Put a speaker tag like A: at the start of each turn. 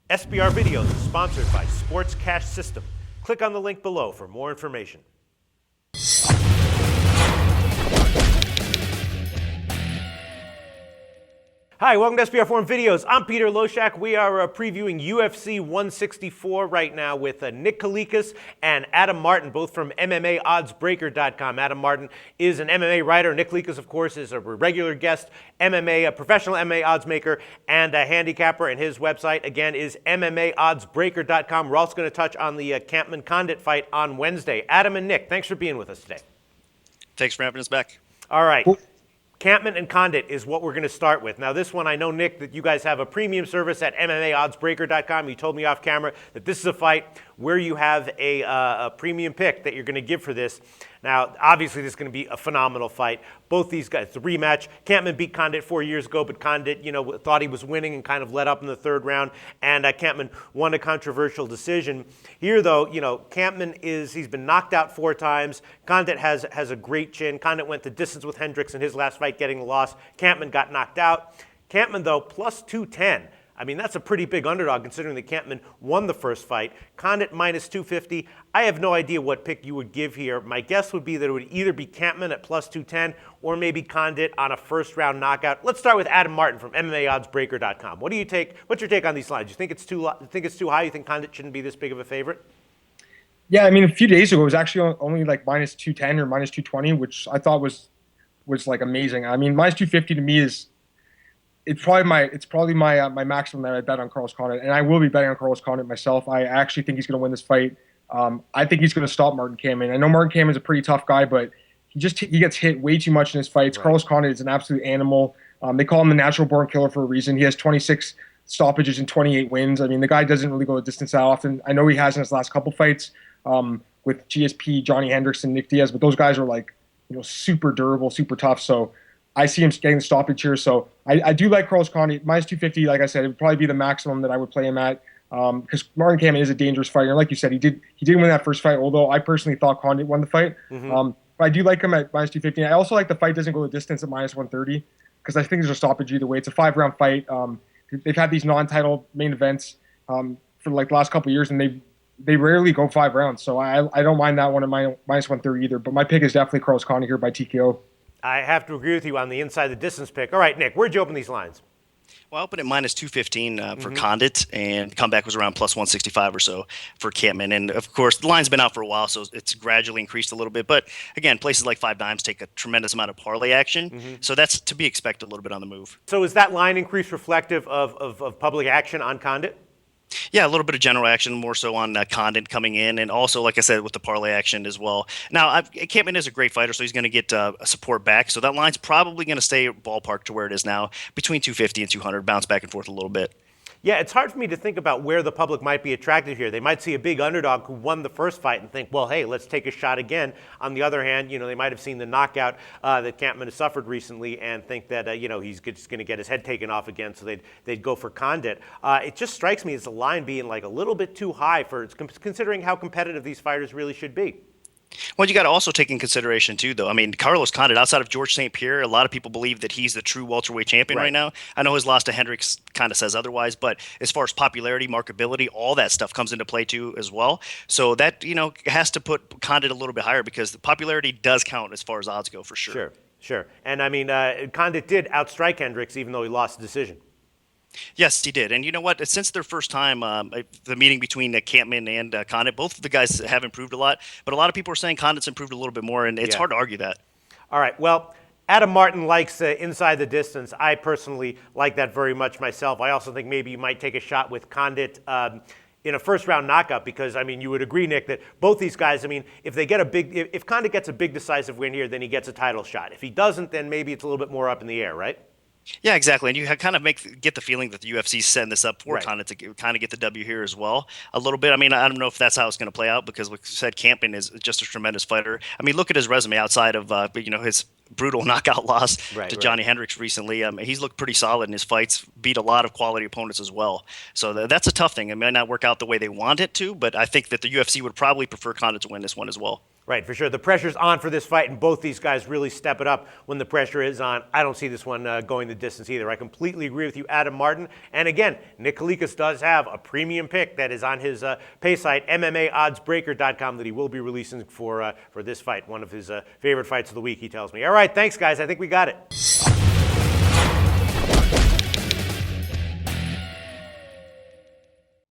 A: SBR Videos is sponsored by Sports Cash System. Click on the link below for more information. Hi, welcome to SBRForum Videos. I'm Peter Loshak. We are previewing UFC 164 right now with Nick Kalikas and Adam Martin, both from MMAoddsbreaker.com. Adam Martin is an MMA writer. Nick Kalikas, of course, is a regular guest, a professional MMA odds maker and a handicapper, and his website, again, is MMAoddsbreaker.com. We're also going to touch on the Kampmann Condit fight on Wednesday. Adam and Nick, thanks for being with us today.
B: Thanks for having us back.
A: All right. Kampmann and Condit is what we're going to start with. Now, this one, I know, Nick, that you guys have a premium service at MMAoddsbreaker.com. You told me off camera that this is a fight where you have a premium pick that you're going to give for this. Now, obviously, this is going to be a phenomenal fight. Both these guys, it's a rematch. Kampmann beat Condit 4 years ago, but Condit, thought he was winning and kind of let up in the third round. And Kampmann won a controversial decision. Here, though, Kampmann he's been knocked out 4 times. Condit has a great chin. Condit went the distance with Hendricks in his last fight, getting the loss. Kampmann got knocked out. Kampmann, though, plus 210. I mean, that's a pretty big underdog considering that Kampmann won the first fight. Condit minus 250. I have no idea what pick you would give here. My guess would be that it would either be Kampmann at plus 210 or maybe Condit on a first-round knockout. Let's start with Adam Martin from MMAoddsbreaker.com. What's your take on these lines? You think it's too high? You think Condit shouldn't be this big of a favorite?
C: Yeah, I mean, a few days ago, it was actually only like minus 210 or minus 220, which I thought was like amazing. I mean, minus 250 to me is it's probably my maximum that I bet on Carlos Condit, and I will be betting on Carlos Condit myself. I actually think he's going to win this fight. I think he's going to stop Martin Kampmann. I know Martin Kampmann is a pretty tough guy, but he gets hit way too much in his fights. Right. Carlos Condit is an absolute animal. They call him the natural born killer for a reason. He has 26 stoppages and 28 wins. I mean, the guy doesn't really go a distance that often. I know he has in his last couple fights with GSP, Johnny Hendricks, and Nick Diaz, but those guys are like super durable, super tough. So I see him getting the stoppage here, so I do like Carlos Condit. Minus 250, like I said, it would probably be the maximum that I would play him at, because Martin Kampmann is a dangerous fighter. And like you said, he did win that first fight, although I personally thought Condit won the fight. Mm-hmm. But I do like him at minus 250. I also like the fight doesn't go the distance at minus 130, because I think there's a stoppage either way. It's a 5-round fight. They've had these non-title main events for like the last couple of years, and they rarely go 5 rounds. So I don't mind that one at minus 130 either. But my pick is definitely Carlos Condit here by TKO.
A: I have to agree with you on the inside the distance pick. All right, Nick, where'd you open these lines?
B: Well, I opened at minus 215 for Condit, and the comeback was around plus 165 or so for Kampmann. And, of course, the line's been out for a while, so it's gradually increased a little bit. But, again, places like 5 dimes take a tremendous amount of parlay action, so that's to be expected a little bit on the move.
A: So is that line increase reflective of public action on Condit?
B: Yeah, a little bit of general action, more so on Condit coming in, and also, like I said, with the parlay action as well. Now, Kampmann is a great fighter, so he's going to get support back. So that line's probably going to stay ballpark to where it is now, between 250 and 200, bounce back and forth a little bit.
A: Yeah, it's hard for me to think about where the public might be attracted here. They might see a big underdog who won the first fight and think, well, hey, let's take a shot again. On the other hand, they might have seen the knockout that Kampmann has suffered recently and think that, he's just going to get his head taken off again, so they'd go for Condit. It just strikes me as the line being like a little bit too high considering how competitive these fighters really should be.
B: Well, you got to also take in consideration, too, though. I mean, Carlos Condit, outside of George St. Pierre, a lot of people believe that he's the true welterweight champion right now. I know his loss to Hendricks kind of says otherwise, but as far as popularity, marketability, all that stuff comes into play, too, as well. So that, has to put Condit a little bit higher because the popularity does count as far as odds go, for sure.
A: Sure. And, I mean, Condit did outstrike Hendricks, even though he lost the decision.
B: Yes, he did. And you know what? Since their first time, the meeting between Kampmann and Condit, both of the guys have improved a lot. But a lot of people are saying Condit's improved a little bit more, and it's hard to argue that.
A: All right. Well, Adam Martin likes inside the distance. I personally like that very much myself. I also think maybe you might take a shot with Condit in a first-round knockout because, I mean, you would agree, Nick, that both these guys, I mean, if Condit gets a big decisive win here, then he gets a title shot. If he doesn't, then maybe it's a little bit more up in the air, right?
B: Yeah, exactly. And you kind of get the feeling that the UFC is setting this up for Condit to kind of get the W here as well a little bit. I mean, I don't know if that's how it's going to play out because, like you said, Kampmann is just a tremendous fighter. I mean, look at his resume outside of, his brutal knockout loss to Johnny Hendricks recently. He's looked pretty solid in his fights, beat a lot of quality opponents as well. So that's a tough thing. It might not work out the way they want it to, but I think that the UFC would probably prefer Condit to win this one as well.
A: Right, for sure. The pressure's on for this fight, and both these guys really step it up when the pressure is on. I don't see this one going the distance either. I completely agree with you, Adam Martin. And again, Nick Kalikas does have a premium pick that is on his pay site, MMAoddsbreaker.com, that he will be releasing for this fight, one of his favorite fights of the week, he tells me. All right, thanks, guys. I think we got it.